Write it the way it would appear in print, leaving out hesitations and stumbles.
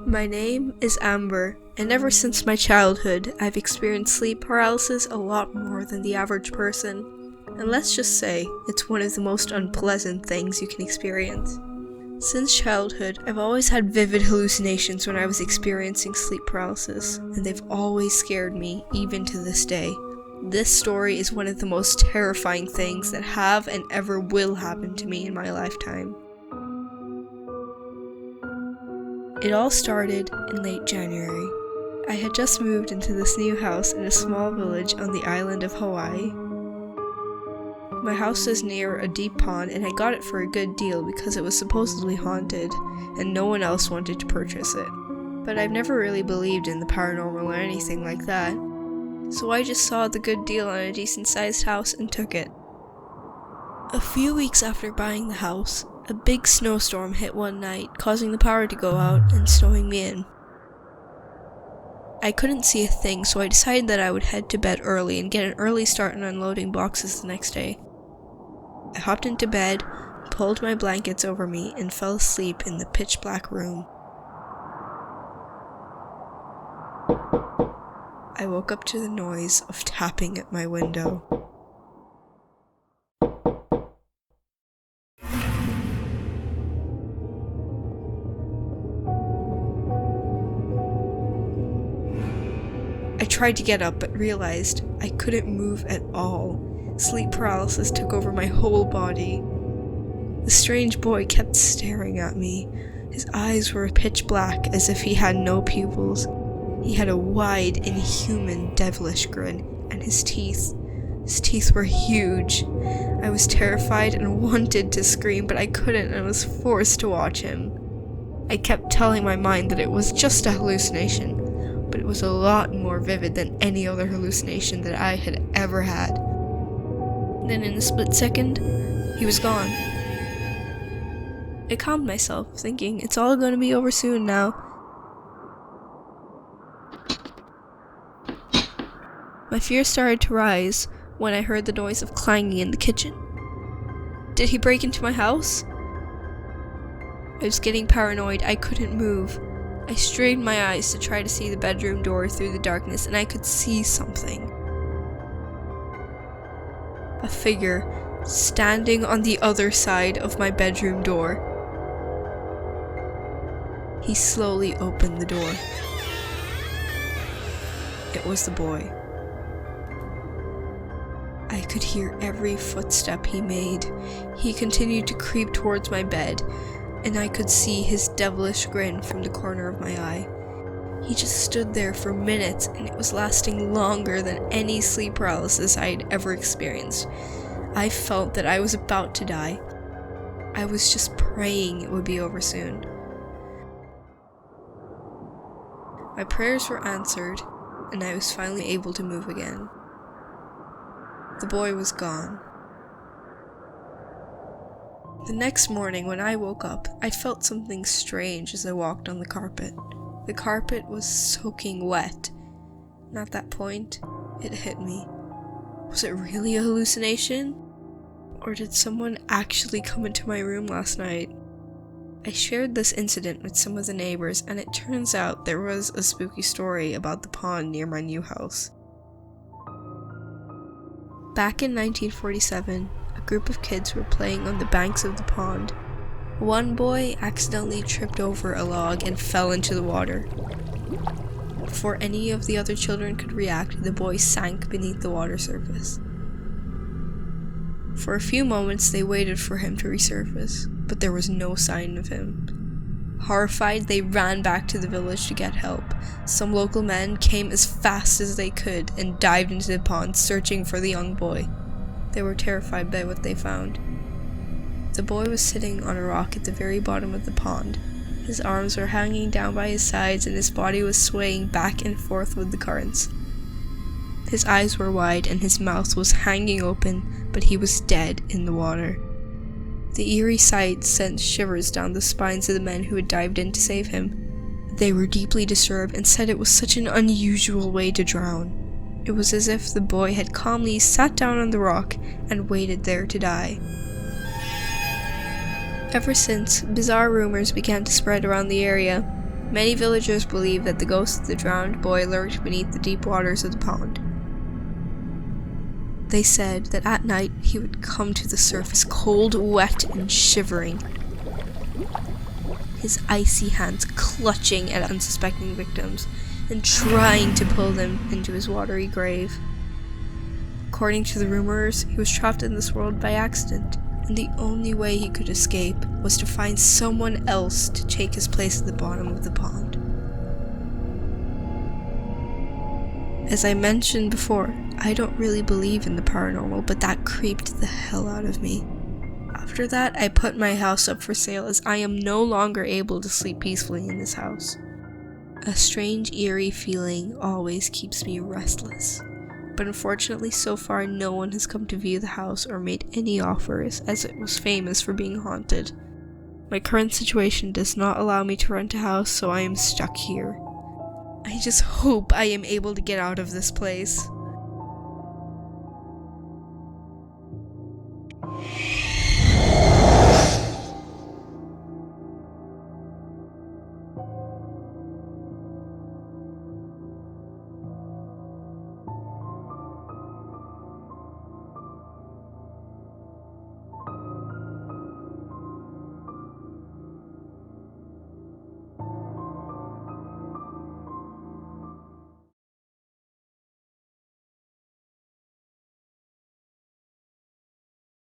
My name is Amber, and ever since my childhood, I've experienced sleep paralysis a lot more than the average person. And let's just say, it's one of the most unpleasant things you can experience. Since childhood, I've always had vivid hallucinations when I was experiencing sleep paralysis, and they've always scared me, even to this day. This story is one of the most terrifying things that have and ever will happen to me in my lifetime. It all started in late January. I had just moved into this new house in a small village on the island of Hawaii. My house was near a deep pond and I got it for a good deal because it was supposedly haunted and no one else wanted to purchase it. But I've never really believed in the paranormal or anything like that, so I just saw the good deal on a decent sized house and took it. A few weeks after buying the house, a big snowstorm hit one night, causing the power to go out and snowing me in. I couldn't see a thing, so I decided that I would head to bed early and get an early start on unloading boxes the next day. I hopped into bed, pulled my blankets over me, and fell asleep in the pitch black room. I woke up to the noise of tapping at my window. I tried to get up but realized I couldn't move at all. Sleep paralysis took over my whole body. The strange boy kept staring at me. His eyes were pitch black as if he had no pupils. He had a wide, inhuman, devilish grin, and his teeth were huge. I was terrified and wanted to scream, but I couldn't and was forced to watch him. I kept telling my mind that it was just a hallucination, but it was a lot more vivid than any other hallucination that I had ever had. Then in a split second, he was gone. I calmed myself, thinking it's all going to be over soon now. My fear started to rise when I heard the noise of clanging in the kitchen. Did he break into my house? I was getting paranoid. I couldn't move. I strained my eyes to try to see the bedroom door through the darkness, and I could see something. A figure standing on the other side of my bedroom door. He slowly opened the door. It was the boy. I could hear every footstep he made. He continued to creep towards my bed, and I could see his devilish grin from the corner of my eye. He just stood there for minutes, and it was lasting longer than any sleep paralysis I had ever experienced. I felt that I was about to die. I was just praying it would be over soon. My prayers were answered, and I was finally able to move again. The boy was gone. The next morning when I woke up, I felt something strange as I walked on the carpet. The carpet was soaking wet, and at that point, it hit me. Was it really a hallucination? Or did someone actually come into my room last night? I shared this incident with some of the neighbors, and it turns out there was a spooky story about the pond near my new house. Back in 1947, a group of kids were playing on the banks of the pond. One boy accidentally tripped over a log and fell into the water. Before any of the other children could react, the boy sank beneath the water surface. For a few moments, they waited for him to resurface, but there was no sign of him. Horrified, they ran back to the village to get help. Some local men came as fast as they could and dived into the pond searching for the young boy. They were terrified by what they found. The boy was sitting on a rock at the very bottom of the pond. His arms were hanging down by his sides and his body was swaying back and forth with the currents. His eyes were wide and his mouth was hanging open, but he was dead in the water. The eerie sight sent shivers down the spines of the men who had dived in to save him. They were deeply disturbed and said it was such an unusual way to drown. It was as if the boy had calmly sat down on the rock and waited there to die. Ever since, bizarre rumors began to spread around the area. Many villagers believe that the ghost of the drowned boy lurked beneath the deep waters of the pond. They said that at night he would come to the surface cold, wet, and shivering, his icy hands clutching at unsuspecting victims and trying to pull them into his watery grave. According to the rumors, he was trapped in this world by accident, and the only way he could escape was to find someone else to take his place at the bottom of the pond. As I mentioned before, I don't really believe in the paranormal, but that creeped the hell out of me. After that, I put my house up for sale as I am no longer able to sleep peacefully in this house. A strange, eerie feeling always keeps me restless. But unfortunately, so far no one has come to view the house or made any offers, as it was famous for being haunted. My current situation does not allow me to rent a house, so I am stuck here. I just hope I am able to get out of this place.